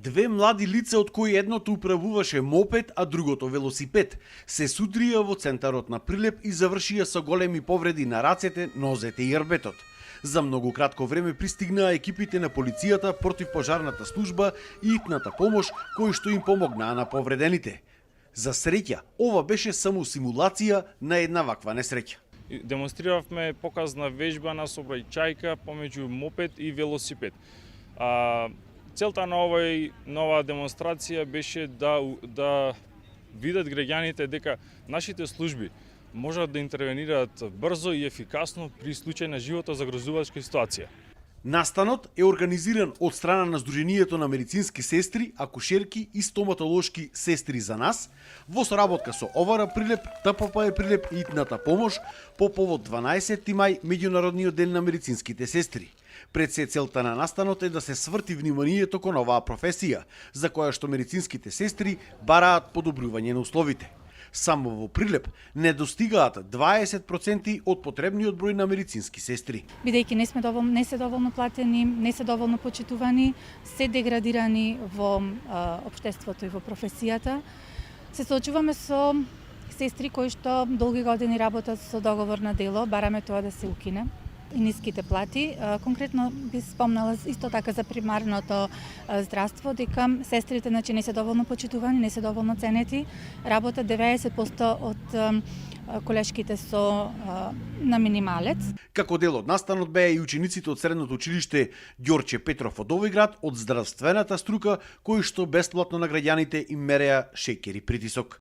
Две млади лица, од кои едното управуваше мопед, а другото велосипед, се судрија во центарот на Прилеп и завршија со големи повреди на рацете, нозете и јрбетот. За многу кратко време пристигнаа екипите на полицијата, противпожарната служба и итната помош, кои што им помогнаа на повредените. За среќа, ова беше само симулација на една ваква несреќа. Демонстриравме показна вежба на сообраќајка помеѓу мопед и велосипед. Целта на нова демонстрација беше да видат граѓаните дека нашите служби можат да интервенираат брзо и ефикасно при случај на живото загрозувачка ситуација. Настанот е организиран од страна на Сдруженијето на медицински сестри, акушерки и стоматолошки сестри за нас, во соработка со ОВР Прилеп, ТПП Прилеп и итната помош по повод 12 мај, меѓународниот ден на медицинските сестри. Пред се целта на настанот е да се сврти вниманието кон оваа професија, за која што медицинските сестри бараат подобрување на условите. Само во Прилеп не достигаат 20% од потребниот број на медицински сестри. Бидејќи не се доволно платени, не се доволно почитувани, се деградирани во општеството и во професијата, се соочуваме со сестри кои што долги години работат со договор на дело, бараме тоа да се укине и ниските плати. Конкретно би спомнала исто така за примарното здравство, дека сестрите не се доволно почитувани, не се доволно ценети, работат 90% од колешките на минималец. Како дел од настанот беа и учениците од средното училиште Ѓорче Петров од Овојград од здравствената струка, кои што бесплатно на граѓаните им мереа шеќер и притисок.